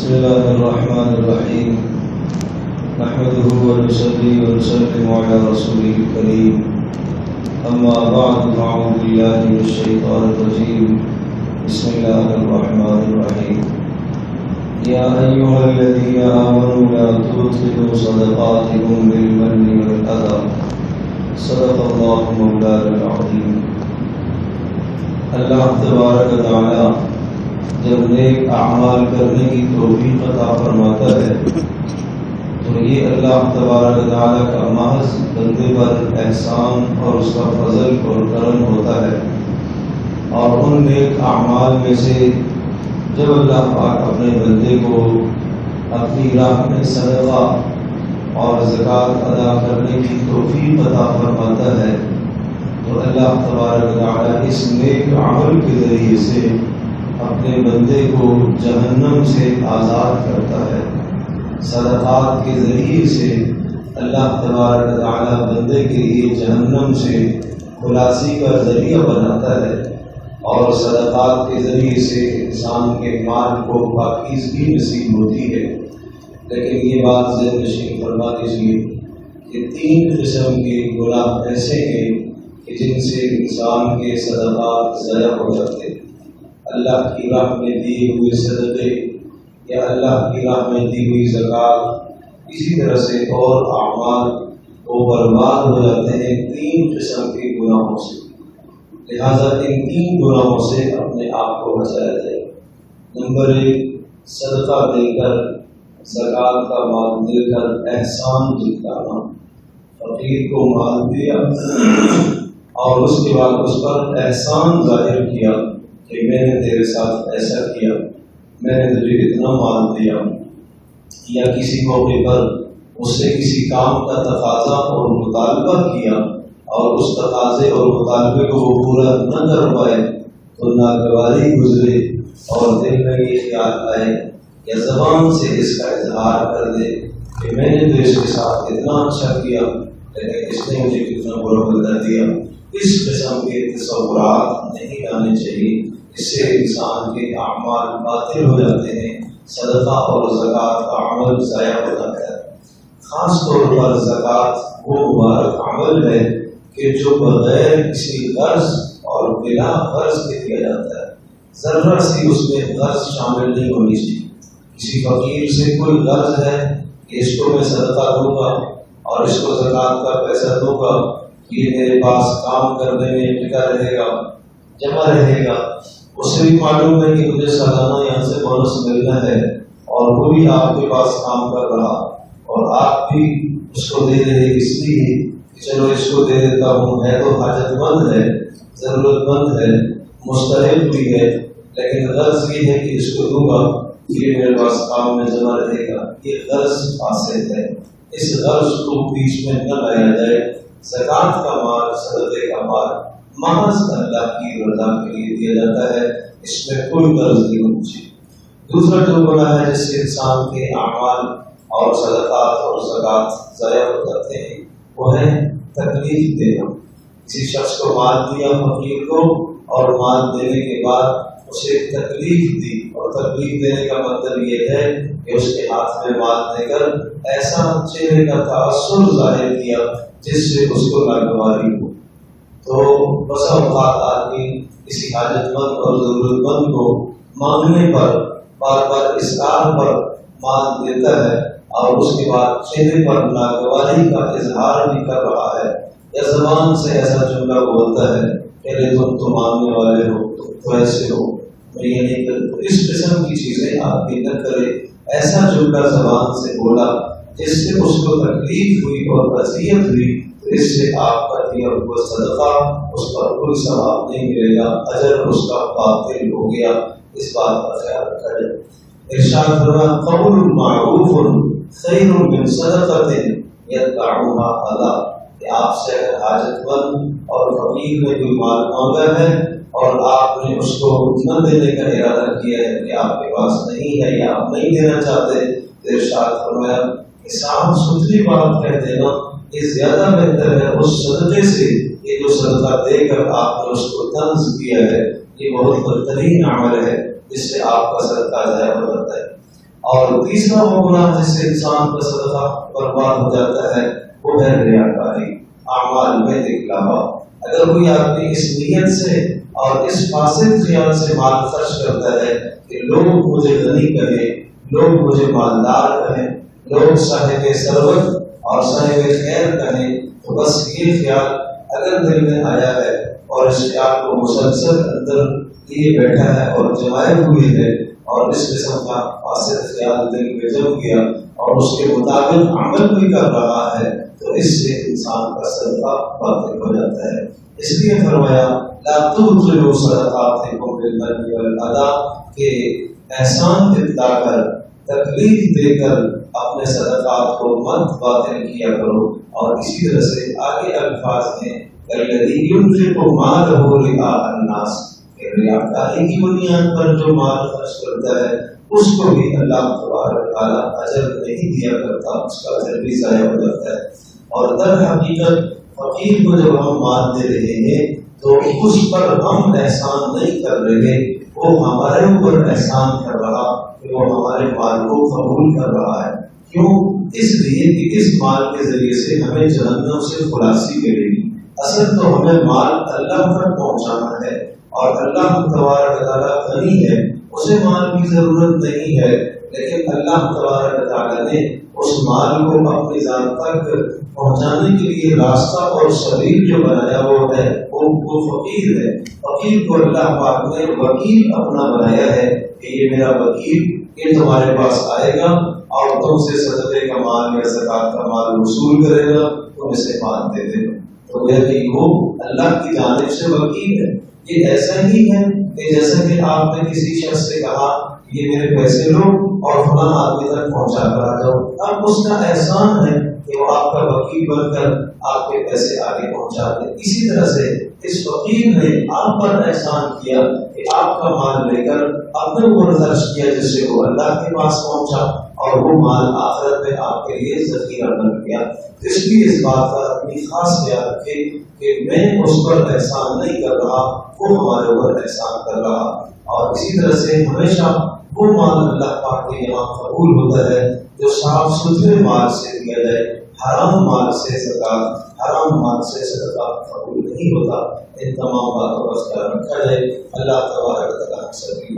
بسم الله الرحمن الرحيم نحمده ونصلي ونسلم على رسوله الكريم أما بعد فأعوذ بالله من الشيطان الرجيم بسم الله الرحمن الرحيم يا أيها الذين آمنوا لا تبطلوا صدقاتكم بالمن والأذى صدق الله مولانا العظيم. اللہ تبارک و تعالی جب نیک اعمال کرنے کی توفیق عطا فرماتا ہے تو یہ اللہ تبارک و تعالی کا محض بندے پر احسان اور اس کا فضل اور کرم ہوتا ہے. اور ان نیک اعمال میں سے جب اللہ پاک اپنے بندے کو اپنی راہ میں صدقہ اور زکات ادا کرنے کی توفیق عطا فرماتا ہے تو اللہ تبارک و تعالی اس نیک عمل کے ذریعے سے اپنے بندے کو جہنم سے آزاد کرتا ہے. صدقات کے ذریعے سے اللہ تبارک و تعالی بندے کے لیے جہنم سے خلاصی کا ذریعہ بناتا ہے اور صدقات کے ذریعے سے انسان کے مال کو پاکیزگی نصیب ہوتی ہے. لیکن یہ بات ذہن نشین فرما دیجیے کہ 3 قسم کے گناہ ایسے ہیں کہ جن سے انسان کے صدقات ضائع ہو جاتے ہیں. اللہ کی راہ میں دیے ہوئے صدقے یا اللہ کی راہ میں دی ہوئی زکات اسی طرح سے اور اعمال وہ برباد ہو جاتے ہیں 3 قسم کے گناہوں سے. لہذا ان 3 گناہوں سے اپنے آپ کو بچایا جائے. نمبر 1، صدقہ دے کر، زکات کا مال دے کر احسان دکھانا. فقیر کو مال دیا اور اس کے بعد اس پر احسان ظاہر کیا کہ میں نے تیرے ساتھ ایسا کیا، میں نے تجھے اتنا مال دیا. یا کسی موقع پر اس سے کسی کام کا تقاضا اور مطالبہ کیا اور اس تقاضے اور مطالبے کو وہ پورا نہ کر پائے تو ناگواری گزرے اور دل میں یہ خیال آئے یا زبان سے اس کا اظہار کر دے کہ میں نے تو اس کے ساتھ اتنا اچھا کیا لیکن اس نے مجھے کتنا برا بدلا دیا. اس قسم کے تصورات نہیں آنے چاہیے. اس سے انسان کے اعمال باطل ہو جاتے ہیں، صدقہ اور زکات کا عمل ضائع ہو جاتا ہے. خاص طور پر زکات وہ مبارک عمل ہے کہ جو بغیر کسی غرض اور بلا غرض کے دیا جاتا ہے. ذرا سی اس میں غرض شامل نہیں ہونی چاہیے. کسی فقیر سے کوئی غرض ہے کہ اس کو میں صدقہ دوں گا اور اس کو زکات کا پیسہ دوں گا، یہ میرے پاس کام کرنے میں ٹکا رہے گا، جمع رہے گا. اسے بھی معلوم ہے کہ مجھے سالانہ یہاں سے بونس ملنا ہے اور وہ بھی آپ کے پاس کام کر رہا اور آپ بھی اس کو دے رہے اس لیے کہ چلو اس کو دے دیتا ہوں، ہے تو حاجت مند ہے، ضرورت مند ہے، مستحق بھی ہے، لیکن غرض یہ ہے کہ اس کو دوں گا یہ میرے پاس کام میں جمع رہے گا. یہ غرض فاسد ہے. اس غرض کو بیچ میں نہ لایا جائے. زکات کا مال، صدقے کا مال محض اللہ کی رضا کے لیے دیا جاتا ہے، اس میں کوئی غرض نہیں ہونی چاہیے. دوسرا جو گناہ ہے جس سے انسان کے اعمال اور صدقات اور زکات ضائع ہو جاتے ہیں وہ ہے تکلیف دینا. کسی شخص کو مال دیا فقیر کو اور مال دینے کے بعد اسے تکلیف دی، اور تکلیف دینے کا مطلب یہ ہے کہ اس کے ہاتھ میں مال دے کر ایسا چہرے کا تاثر ظاہر کیا جس سے اس کو ناگواری ہو. تو بسا اوقات آدمی کسی حاجت مند اور ضرورت مند کو مانگنے پر بار بار اصرار پر مال دیتا ہے اور اس کے بعد چہرے پر ناگواری کا اظہار بھی کر رہا ہے یا زبان سے ایسا جملہ بولتا ہے کہ تم تو مانگنے والے ہو، تم تو ایسے ہو، میں یہ نہیں کرتا. اس قسم کی چیزیں آدمی نہ کرے. ایسا جملہ زبان سے بولا جس سے اس کو تکلیف ہوئی اور اذیت ہوئی تو اس سے آپ کا دیا ہوا صدقہ اس پر کوئی ثواب نہیں ملے گا، اجر اس کا باطل ہو گیا. اس بات کا خیال رکھا جائے. ارشاد فرمایا قول معروف خیر من صدقۃ یتبعها اذی، کہ آپ سے حاجت مند اور فقیر نے کوئی مال مانگا ہے اور آپ نے اس کو نہ دینے کا ارادہ کیا ہے کہ آپ کے پاس نہیں ہے یا آپ نہیں دینا چاہتے، تو ارشاد فرمایا کہ صاف ستھری بات کہہ دینا یہ زیادہ بہتر ہے اس صدقے سے کہ جو صدقہ دے کر آپ نے اس کو طنز کیا ہے. یہ بہت بدترین عمل ہے جس سے آپ کا صدقہ ضائع ہو جاتا ہے. اور تیسرا وہ گناہ جس سے انسان کا صدقہ برباد ہو جاتا ہے وہ ہے ریاکاری، اعمال میں دکھلاوا۔ اگر کوئی آدمی اس نیت سے اور اس فاسد خیال سے مال خرچ کرتا ہے کہ لوگ مجھے غنی کہیں، لوگ مجھے مالدار کہیں، لوگ صاحب ثروت اور صاحب خیر کہیں، تو بس یہ خیال اگر دل میں آیا ہے اور اس خیال کو مسلسل اندر لیے بیٹھا ہے اور جمائے ہوئی ہے اور اس قسم کا فاسد خیال دل میں جم گیا اور اس کے مطابق عمل بھی کر رہا ہے، تو اس سے انسان کا صدقہ باطل ہو جاتا ہے۔ اس لیے فرمایا لا تبطلوا صدقاتکم بالمن والأذى کہ احسان جتا کر، تکلیف دے کر اپنے صدقات کو مت باطل کیا کرو۔ اور اسی طرح سے آگے الفاظ ہیں الذی ينفق مالہ رئاء الناس، کہ ریاکاری کی بنیاد پر جو مال خرچ کرتا ہے اس کو بھی اللہ تبارک تعالیٰ اجر نہیں دیا کرتا، اس کا اجر بھی ضائع ہو جاتا ہے۔ اور در حقیقت فقیر کو جب ہم مال دے رہے ہیں تو اس پر ہم احسان نہیں کر رہے، وہ ہمارے اوپر احسان کر رہا کہ وہ ہمارے مال کو قبول کر رہا ہے۔ کیوں؟ اس لیے کہ اس مال کے ذریعے سے ہمیں جہنم سے خلاصی ملے گی۔ اصل تو ہمیں مال اللہ تک پہنچانا ہے، اور اللہ تبارک تعالیٰ غنی ہے، اسے مال کی ضرورت نہیں ہے، لیکن اللہ تبارک تعالیٰ نے اس مال کو اپنی ذات تک پہنچانے کے لیے راستہ اور سبیل جو بنایا وہ ہے وہ فقیر ہے۔ فقیر کو اللہ پاک نے وکیل اپنا بنایا ہے کہ یہ میرا وکیل، یہ تمہارے پاس آئے گا اور تم سے صدقے کا مال یا زکات کا مال وصول کرے گا، تم اسے مال دے دے گا۔ تو یہ وہ اللہ کی جانب سے وکیل ہے۔ یہ ایسا ہی ہے کہ جیسا کہ آپ نے کسی شخص سے کہا یہ میرے پیسے لو اور فلاں آدمی تک پہنچا کر آ جاؤ، اب اس کا احسان ہے کہ وہ آپ کا وکیل بن کر آپ کے پیسے آگے پہنچا دے۔ اسی طرح سے اس وکیل نے آپ پر احسان کیا کہ آپ کا مال لے کر اپنے اوپر خرچ کیا، جس سے وہ اللہ کے پاس پہنچا اور وہ مال آخرت میں آپ کے لیے ذخیرہ بن گیا۔ اس لیے اس بات کا اپنی خاص خیال رکھے کہ میں اس پر احسان نہیں کر رہا، وہ ہمارے اوپر احسان کر رہا۔ اور اسی طرح سے ہمیشہ وہ مال اللہ پاک کے یہاں قبول ہوتا ہے جو صاف ستھرے مال سے دیا جائے، حرام مال سے زکات، حرام مال سے صدقہ قبول نہیں ہوتا۔ ان تمام باتوں کا خیال رکھا جائے۔ اللہ تبارک تعالیٰ سبھی